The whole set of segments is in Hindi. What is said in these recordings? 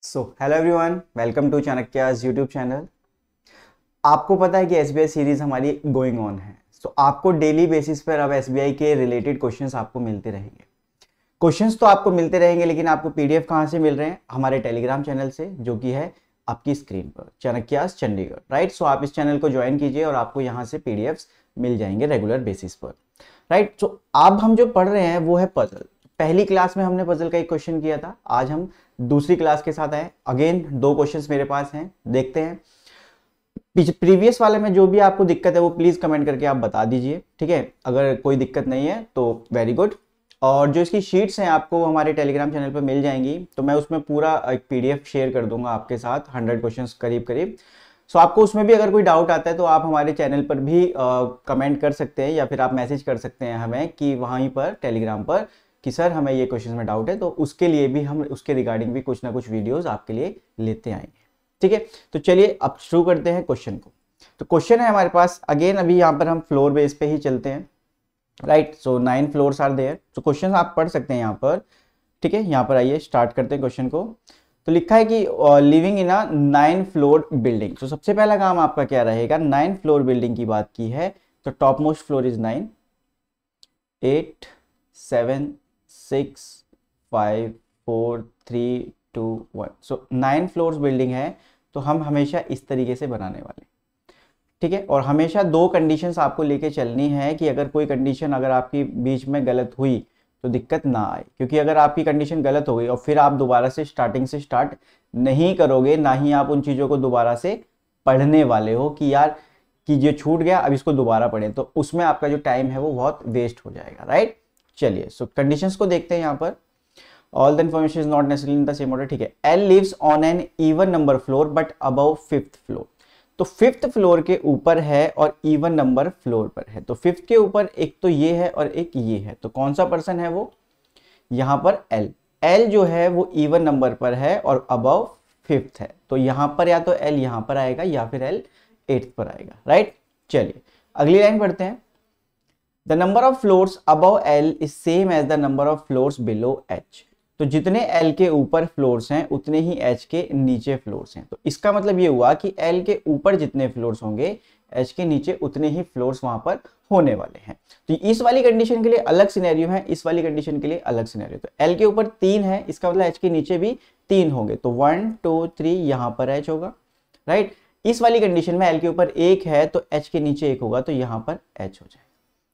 So hello everyone, welcome to Chanakya's YouTube channel. आपको पता है कि एसबीआई सीरीज हमारी गोइंग ऑन है। सो आपको डेली बेसिस पर अब एसबीआई के रिलेटेड क्वेश्चंस आपको मिलते रहेंगे। क्वेश्चंस तो आपको मिलते रहेंगे, लेकिन आपको पीडीएफ कहाँ से मिल रहे हैं? हमारे टेलीग्राम चैनल से, जो कि है आपकी स्क्रीन पर, चाणक्याज चंडीगढ़, राइट। सो आप इस चैनल को ज्वाइन कीजिए और आपको यहाँ से पीडीएफ्स मिल जाएंगे रेगुलर बेसिस पर, राइट। सो अब हम जो पढ़ रहे हैं वो है पजल। पहली क्लास में हमने पजल का एक क्वेश्चन किया था, आज हम दूसरी क्लास के साथ आए। अगेन दो क्वेश्चंस मेरे पास हैं, देखते हैं। प्रीवियस वाले में जो भी आपको दिक्कत है वो प्लीज कमेंट करके आप बता दीजिए, ठीक है। अगर कोई दिक्कत नहीं है तो वेरी गुड। और जो इसकी शीट्स हैं आपको हमारे टेलीग्राम चैनल पर मिल जाएंगी, तो मैं उसमें पूरा एक पीडीएफ शेयर कर दूंगा आपके साथ, 100 क्वेश्चंस करीब करीब। सो आपको उसमें भी अगर कोई डाउट आता है तो आप हमारे चैनल पर भी कमेंट कर सकते हैं, या फिर आप मैसेज कर सकते हैं हमें कि वहीं पर टेलीग्राम पर कि सर हमें ये क्वेश्चन में डाउट है, तो उसके लिए भी हम उसके रिगार्डिंग भी कुछ ना कुछ वीडियोस आपके लिए लेते आएंगे, ठीक है। तो चलिए अब शुरू करते हैं क्वेश्चन को। तो क्वेश्चन है हमारे पास, अगेन अभी यहाँ पर हम फ्लोर बेस पे ही चलते हैं, right. So 9 floors are there. तो क्वेश्चन आप पढ़ सकते हैं यहाँ पर, ठीक है। यहाँ पर आइए स्टार्ट करते हैं क्वेश्चन को। तो लिखा है कि living in a 9 floor building. तो सबसे पहला काम आपका क्या रहेगा? 9 फ्लोर बिल्डिंग की बात की है तो top most floor is 9, 8, 7, 6, 5, 4, 3, 2, 1। So 9 floors building है, तो हम हमेशा इस तरीके से बनाने वाले, ठीक है। और हमेशा दो कंडीशंस आपको लेके चलनी है कि अगर कोई कंडीशन अगर आपकी बीच में गलत हुई तो दिक्कत ना आए, क्योंकि अगर आपकी कंडीशन गलत हो गई और फिर आप दोबारा से स्टार्टिंग से स्टार्ट नहीं करोगे, ना ही आप उन चीज़ों को दोबारा से पढ़ने वाले हो कि यार कि ये छूट गया अब इसको दोबारा पढ़ें, तो उसमें आपका जो टाइम है वो बहुत वेस्ट हो जाएगा, राइट। चलिए सो कंडीशंस को देखते हैं यहाँ पर। All the information is not necessarily in the same order, ठीक है। L lives on an even number floor but above 5th floor. तो 5th फ्लोर के ऊपर है और इवन नंबर फ्लोर पर है। तो 5th के ऊपर एक तो ये है और एक ये है, तो कौन सा पर्सन है वो? यहाँ पर एल। एल जो है वो इवन नंबर पर है और अबव 5th है, तो यहाँ पर या तो एल यहाँ पर आएगा या फिर एल 8th पर आएगा, राइट। चलिए अगली लाइन पढ़ते हैं। The number of floors above L is same as the number of floors below H. तो जितने एल के ऊपर फ्लोर्स हैं उतने ही एच के नीचे फ्लोर्स हैं। तो इसका मतलब ये हुआ कि एल के ऊपर जितने फ्लोर्स होंगे एच के नीचे उतने ही फ्लोर्स वहां पर होने वाले हैं। तो इस वाली कंडीशन के लिए अलग सिनेरियो है, इस वाली कंडीशन के लिए अलग सिनेरियो। तो एल के ऊपर 3 है, इसका मतलब एच के नीचे भी 3 होंगे, तो 1 2 3 यहां पर एच होगा, राइट। इस वाली कंडीशन में एल के ऊपर 1 है तो एच के नीचे 1 होगा, तो यहां पर एच हो जाएगा,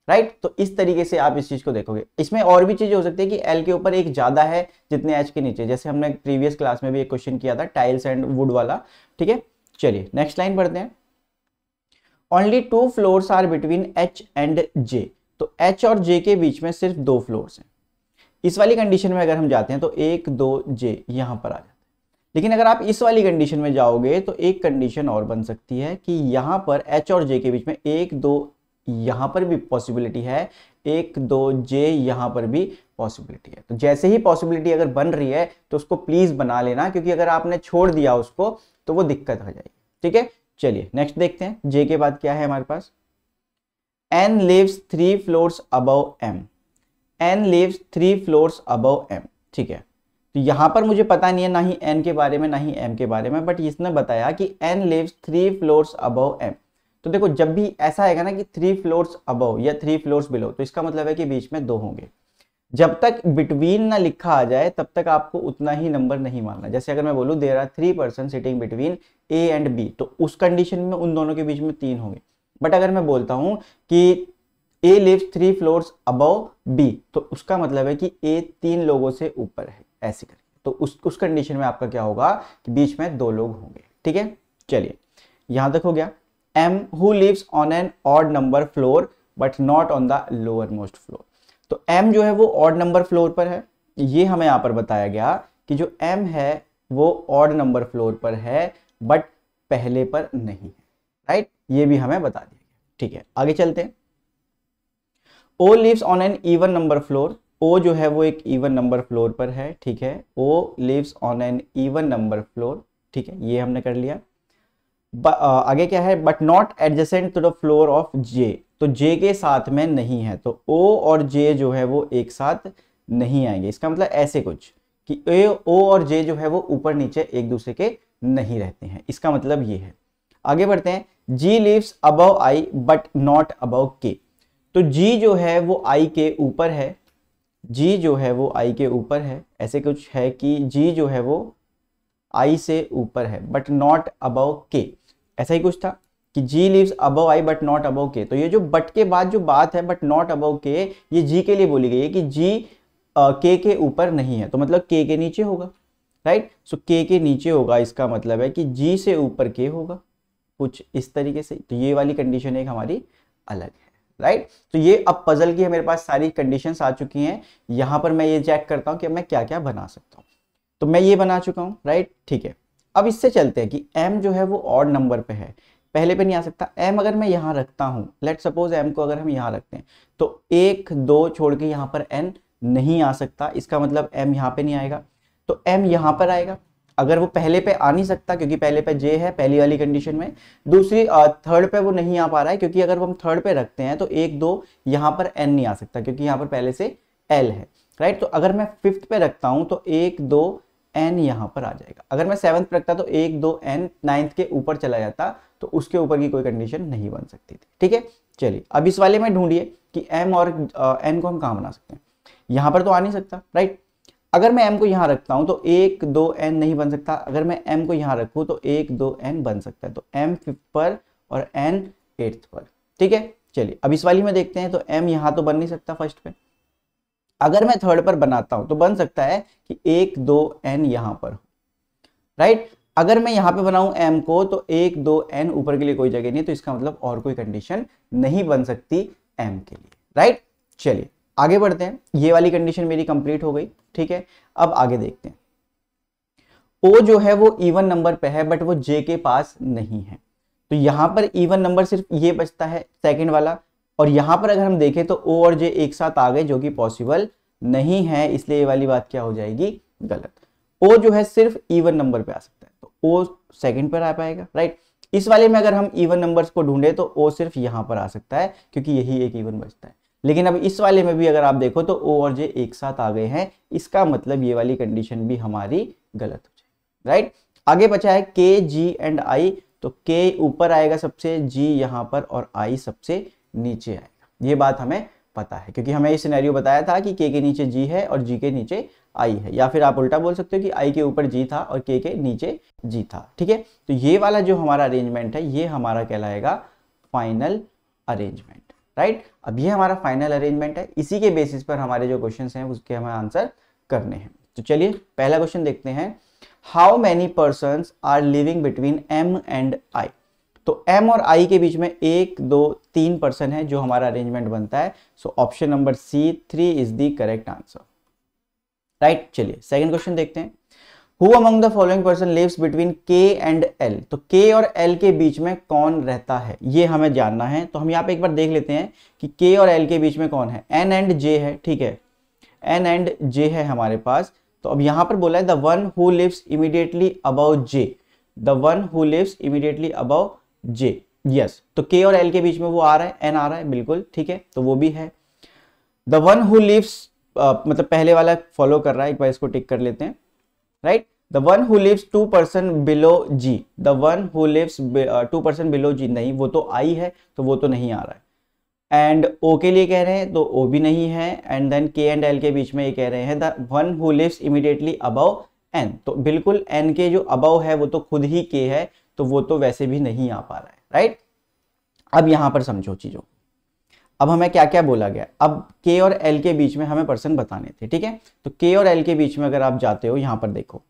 राइट। तो इस तरीके से आप इस चीज को देखोगे। इसमें और भी चीजें हो सकती है कि एल के ऊपर एक ज्यादा है जितने एच के नीचे, जैसे हमने प्रीवियस क्लास में भी एक क्वेश्चन किया था टाइल्स एंड वुड वाला, ठीक है। चलिए नेक्स्ट लाइन पढ़ते हैं। Only 2 floors are between H and J. तो एच और जे के बीच में सिर्फ 2 फ्लोर्स हैं। इस वाली कंडीशन में अगर हम जाते हैं तो 1 2 जे यहां पर आ जाते हैं। लेकिन अगर आप इस वाली कंडीशन में जाओगे तो एक कंडीशन और बन सकती है कि यहां पर एच और जे के बीच में 1 2 यहां पर भी पॉसिबिलिटी है, 1 2 जे यहां पर भी पॉसिबिलिटी है। तो जैसे ही पॉसिबिलिटी अगर बन रही है तो उसको प्लीज बना लेना, क्योंकि अगर आपने छोड़ दिया उसको तो वो दिक्कत हो जाएगी, ठीक है। चलिए नेक्स्ट देखते हैं। जे के बाद क्या है हमारे पास? N lives 3 floors above M. N lives 3 floors above M, ठीक है। तो यहां पर मुझे पता नहीं है ना ही एन के बारे में ना ही एम के बारे में, बट इसने बताया कि N lives 3 floors above M. तो देखो जब भी ऐसा आएगा ना कि 3 फ्लोर्स अबव या 3 फ्लोर्स बिलो, तो इसका मतलब है कि बीच में 2 होंगे। जब तक बिटवीन ना लिखा आ जाए तब तक आपको उतना ही नंबर नहीं मानना। जैसे अगर मैं बोलूं there are 3 person sitting between A and B, तो उस कंडीशन में उन दोनों के बीच में 3 होंगे। बट अगर मैं बोलता हूं कि ए लिव्स 3 फ्लोर्स अबव बी, तो उसका मतलब है कि ए 3 लोगों से ऊपर है, ऐसे करके। तो उस कंडीशन में आपका क्या होगा कि बीच में 2 लोग होंगे, ठीक है। चलिए यहां तक हो गया। M who lives on an odd number floor but not on the lowermost floor। तो M जो है वो odd number floor पर है, ये हमें यहाँ पर बताया गया कि जो M है वो odd number floor पर है बट पहले पर नहीं है, राइट। ये भी हमें बता दिया गया, ठीक है। आगे चलते हैं। O lives on an even number floor। O जो है वो एक even number floor पर है, ठीक है। O lives on an even number floor, ठीक है, ये हमने कर लिया। आगे क्या है? But not adjacent to the floor of J. तो जे के साथ में नहीं है, तो ओ और जे जो है वो एक साथ नहीं आएंगे। इसका मतलब ऐसे कुछ कि ए, ओ और जे जो है वो ऊपर नीचे एक दूसरे के नहीं रहते हैं, इसका मतलब ये है। आगे बढ़ते हैं, G lives above I but not above K. तो जी जो है वो आई के ऊपर है, जी जो है वो आई के ऊपर है, ऐसे कुछ है कि जी जो है वो आई से ऊपर है बट नॉट अबव के, ऐसा ही कुछ था कि G lives above I but not above K. तो ये जो बट के बाद जो बात है बट नॉट अबव के, ये जी के लिए बोली गई है कि जी के ऊपर नहीं है, तो मतलब के नीचे होगा, राइट। सो के नीचे होगा, इसका मतलब है कि जी से ऊपर के होगा, कुछ इस तरीके से। तो ये वाली कंडीशन एक हमारी अलग है, राइट। तो ये अब पजल की मेरे पास सारी कंडीशंस आ चुकी हैं। यहां पर मैं ये चेक करता हूं कि मैं क्या क्या बना सकता हूं। तो मैं ये बना चुका हूं, राइट, ठीक है। अब इससे चलते हैं कि m जो है वो ऑड नंबर पे है, पहले पे नहीं आ सकता। m अगर मैं यहां रखता हूं, लेट सपोज m को अगर हम यहां रखते हैं, तो 1 2 छोड़ के यहां पर n नहीं आ सकता, इसका मतलब m यहां पे नहीं आएगा, तो m यहां पर आएगा। अगर वो पहले पे आ नहीं सकता क्योंकि पहले पे j है पहली वाली कंडीशन में, दूसरी थर्ड पे वो नहीं आ पा रहा है क्योंकि अगर वो हम थर्ड पे रखते हैं तो 1 2 यहां पर n नहीं आ सकता क्योंकि यहां पर पहले से l है, राइट। तो अगर मैं फिफ्थ पे रखता हूं तो 1 2 n यहां पर आ जाएगा। अगर मैं सेवंथ पे रखता तो 1 2 n नाइन्थ के ऊपर चला जाता, तो उसके ऊपर की कोई कंडीशन नहीं बन सकती थी, ठीक है। चलिए अब इस वाले में ढूंढिए कि m और n को हम कहां बना सकते हैं। यहां पर तो आ नहीं सकता, राइट। अगर मैं m को यहां रखता हूं तो 1 2 n नहीं बन सकता, अगर मैं m को यहां रखूं तो 1 2 n बन सकता है, तो m फिफ्थ पर और n एट्थ पर, ठीक है। चलिए अब इस वाली में देखते हैं, तो m यहां तो बन नहीं सकता फर्स्ट पे। अगर मैं थर्ड पर बनाता हूं तो बन सकता है कि 1 2 n यहां पर, राइट। अगर मैं यहां पे बनाऊं m को तो 1 2 n ऊपर के लिए कोई जगह नहीं है, तो इसका मतलब और कोई कंडीशन नहीं बन सकती m के लिए, राइट। चलिए आगे बढ़ते हैं, ये वाली कंडीशन मेरी कंप्लीट हो गई, ठीक है। अब आगे देखते हैं, o जो है वो इवन नंबर पे है बट वो j के पास नहीं है, तो यहां पर इवन नंबर सिर्फ ये बचता है सेकंड वाला, और यहां पर अगर हम देखें तो o और j एक साथ आ गए जो कि पॉसिबल नहीं है, इसलिए ये वाली बात क्या हो जाएगी, गलत। o जो है सिर्फ इवन नंबर पे आ सकता है, तो o सेकंड पर आ पाएगा, राइट। इस वाले में अगर हम इवन नंबर्स को ढूंढे तो o सिर्फ यहां पर आ सकता है क्योंकि यही एक इवन बचता है। लेकिन अब इस वाले में भी अगर आप देखो तो o और j एक साथ आ गए हैं, इसका मतलब ये वाली कंडीशन भी हमारी गलत हो जाएगी, राइट। आगे बचा है k g एंड i, तो k ऊपर आएगा सबसे, g यहां पर और i सबसे नीचे आएगा। ये बात हमें पता है क्योंकि हमें ये सिनेरियो बताया था कि k के नीचे g है और g के नीचे i है, या फिर आप उल्टा बोल सकते हो कि i के ऊपर g था और k के नीचे g था, ठीक है। तो ये वाला जो हमारा अरेंजमेंट है ये हमारा कहलाएगा फाइनल अरेंजमेंट, राइट। अब ये हमारा फाइनल अरेंजमेंट है, इसी के बेसिस पर हमारे जो क्वेश्चंस हैं उसके हमें आंसर करने हैं। तो चलिए पहला क्वेश्चन देखते हैं, how many persons are living between m and i। तो m और i के बीच में 1 2 3 पर्सन है जो हमारा अरेंजमेंट बनता है। So option number C 3 is the correct answer, right. चलिए सेकंड क्वेश्चन देखते हैं, who among the following person lives between k and l। तो k और l के बीच में कौन रहता है ये हमें जानना है। तो हम यहाँ पे एक बार देख लेते हैं कि k और l के बीच में कौन है, n एंड j है, ठीक है, n एंड j है हमारे पास। तो अब यहाँ पर बोला है the one who lives immediately above j, the one who lives immediately above j, yes. तो k और l के बीच में वो आ रहा है, n आ रहा है, बिल्कुल ठीक है, तो वो भी है। द वन हु लिव्स मतलब पहले वाला फॉलो कर रहा है, एक बार इसको टिक कर लेते हैं, right. The one who lives 2 person below g, the one who lives 2 person below g, नहीं वो तो i है तो वो तो नहीं आ रहा है। एंड o के लिए कह रहे हैं तो o भी नहीं है। And then k and l के बीच में ये कह रहे हैं the one who lives immediately above n, तो बिल्कुल n के जो अबव है वो तो खुद ही k है, तो वो तो वैसे भी नहीं आ पा रहा है, राइट। अब यहां पर समझो चीजों, अब हमें क्या क्या बोला गया, अब k और l के बीच में हमें पर्सन बताने थे, ठीक है। तो k और l के बीच में अगर आप जाते हो, यहां पर देखो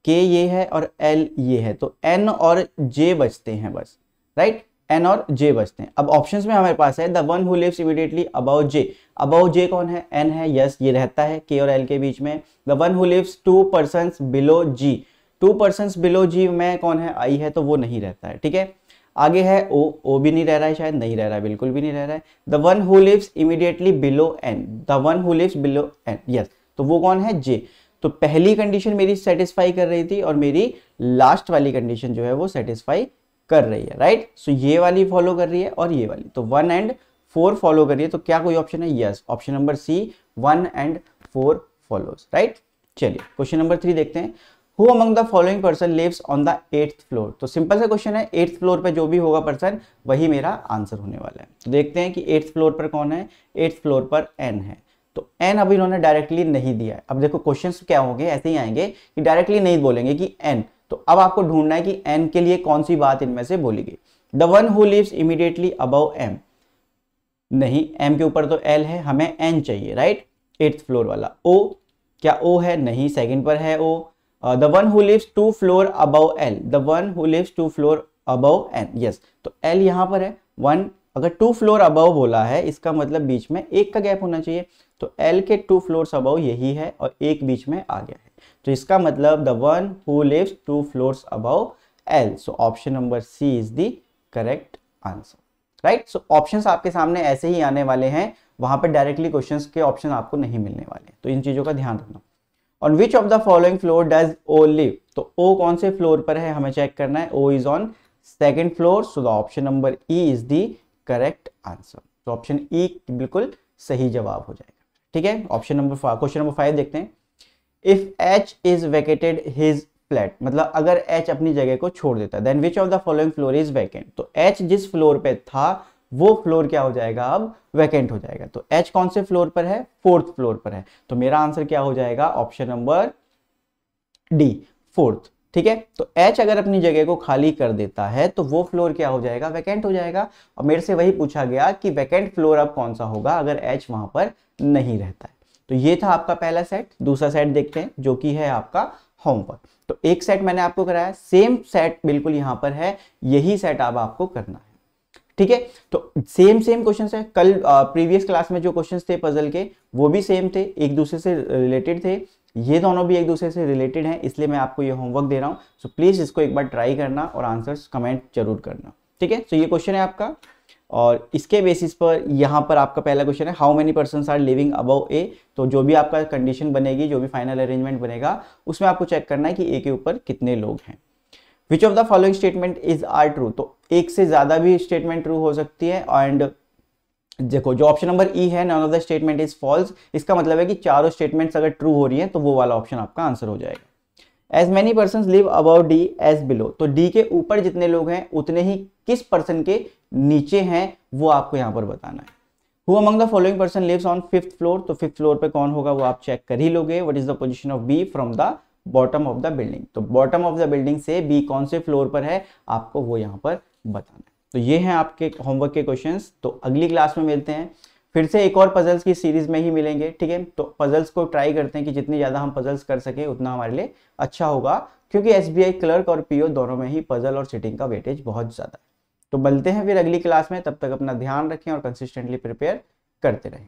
k ये है और l ये है, तो n और j बचते हैं बस, राइट, n और j बचते हैं। अब ऑप्शंस में हमारे पास है the one who lives immediately above j, above j कौन है, n है, यस ये रहता है k और l के बीच में। The one who lives 2 persons below g, 2 persons below g में कौन है, i है, तो वो नहीं रहता है, ठीक है। आगे है o भी नहीं रह रहा है, शायद नहीं रह रहा है, बिल्कुल भी नहीं रह रहा है। The one who lives immediately below n, the one who lives below n, yes, तो वो कौन है, j। तो पहली कंडीशन मेरी सेटिस्फाई कर रही थी और मेरी लास्ट वाली कंडीशन जो है वो सेटिस्फाई कर रही है, राइट। सो ये वाली फॉलो कर रही है और ये वाली, तो 1 एंड 4 फॉलो कर रही है। तो क्या कोई ऑप्शन है, yes, option number C 1 and 4 follows, right. चलिए क्वेश्चन नंबर 3 देखते हैं। Who among the following person lives on the 8th floor. तो सिंपल सा क्वेश्चन है, 8th फ्लोर पे जो भी होगा पर्सन वही मेरा आंसर होने वाला है। तो देखते हैं कि 8th फ्लोर पर कौन है। 8th फ्लोर पर एन है। तो एन अभी इन्होंने डायरेक्टली नहीं दिया है। अब देखो क्वेश्चंस क्या होंगे, ऐसे ही आएंगे कि डायरेक्टली नहीं बोलेंगे कि एन। तो अब आपको ढूंढना है कि एन के लिए कौन सी बात इनमें से बोली गई। The one who lives immediately above M, नहीं, एम के ऊपर तो एल है, हमें एन चाहिए, राइट। 8th फ्लोर वाला ओ, क्या ओ है, नहीं, सेकंड पर है O. The one who lives 2 floor above L, the one who lives 2 floor above N, yes. तो एल यहां पर है 1, अगर 2 फ्लोर अबव बोला है इसका मतलब बीच में एक का गैप होना चाहिए। तो एल के 2 फ्लोर्स अबव यही है और एक बीच में आ गया है। तो इसका मतलब the one who lives 2 floors above L. So option number C is the correct answer, right. So options आपके सामने ऐसे ही आने वाले हैं, वहां पर डायरेक्टली क्वेश्चंस के ऑप्शन आपको नहीं मिलने वाले, तो इन चीजों का ध्यान रखना। On which of the following floor does O live. तो ओ कौन से फ्लोर पर है हमें चेक करना है। O is on 2nd floor. So the option number E is the correct answer. तो ऑप्शन ई बिल्कुल सही जवाब हो जाएगा, ठीक है। ऑप्शन नंबर 5, क्वेश्चन नंबर 5 देखते हैं। If H is vacated his flat, मतलब अगर एच अपनी जगह को छोड़ देता है, then which of the following floor is vacant. तो एच जिस फ्लोर पे था वो फ्लोर क्या हो जाएगा, अब वैकेंट हो जाएगा। तो एच कौन से फ्लोर पर है, 4th फ्लोर पर है। तो मेरा आंसर क्या हो जाएगा, ऑप्शन नंबर डी, 4th, ठीक है। तो एच अगर अपनी जगह को खाली कर देता है तो वो फ्लोर क्या हो जाएगा, वैकेंट हो जाएगा। और मेरे से वही पूछा गया कि वैकेंट फ्लोर अब कौन सा होगा अगर एच वहां पर नहीं रहता है। तो ये था आपका पहला सेट। दूसरा सेट देखते हैं जो कि है आपका होमवर्क। तो एक सेट मैंने आपको कराया, सेम सेट बिल्कुल यहां पर है, यही सेट अब आपको करना है, ठीक है। तो सेम क्वेश्चंस है। कल प्रीवियस क्लास में जो क्वेश्चंस थे पजल के वो भी सेम थे, एक दूसरे से रिलेटेड थे। ये दोनों भी एक दूसरे से रिलेटेड हैं, इसलिए मैं आपको ये होमवर्क दे रहा हूं। सो प्लीज इसको एक बार ट्राई करना और आंसर्स कमेंट जरूर करना, ठीक है। तो ये क्वेश्चन है आपका और इसके बेसिस पर यहाँ पर आपका पहला क्वेश्चन है, how many persons are living above A. तो जो भी आपका कंडीशन बनेगी, जो भी फाइनल अरेंजमेंट बनेगा, उसमें आपको चेक करना है कि ए के ऊपर कितने लोग हैं। Which of the following statement is are true. तो एक से ज्यादा भी स्टेटमेंट ट्रू हो सकती है। एंड देखो जो ऑप्शन नंबर ई है, none of the statement is false, इसका मतलब है कि चारों स्टेटमेंट्स अगर ट्रू हो रही हैं तो वो वाला ऑप्शन आपका आंसर हो जाएगा। As many person live above D as below. तो डी के ऊपर जितने लोग हैं उतने ही किस पर्सन के नीचे हैं वो आपको यहां पर बताना है। Who among the following person lives on 5th floor. तो 5th फ्लोर पे कौन होगा वो आप चेक कर ही लोगे। What is the position of B from the bottom of the building. तो बॉटम ऑफ द बिल्डिंग से बी कौन से फ्लोर पर है आपको वो यहां पर बताना है। तो ये हैं आपके होमवर्क के क्वेश्चंस। तो अगली क्लास में मिलते हैं, फिर से एक और पजल्स की सीरीज में ही मिलेंगे, ठीक है। तो पजल्स को ट्राई करते हैं कि जितनी ज्यादा हम पजल्स कर सके उतना हमारे लिए अच्छा होगा, क्योंकि एसबीआई क्लर्क और पीओ दोनों में ही पजल और सिटिंग का वेटेज बहुत ज्यादा है। तो मिलते हैं फिर अगली क्लास में, तब तक अपना ध्यान रखें और कंसिस्टेंटली प्रिपेयर करते रहें।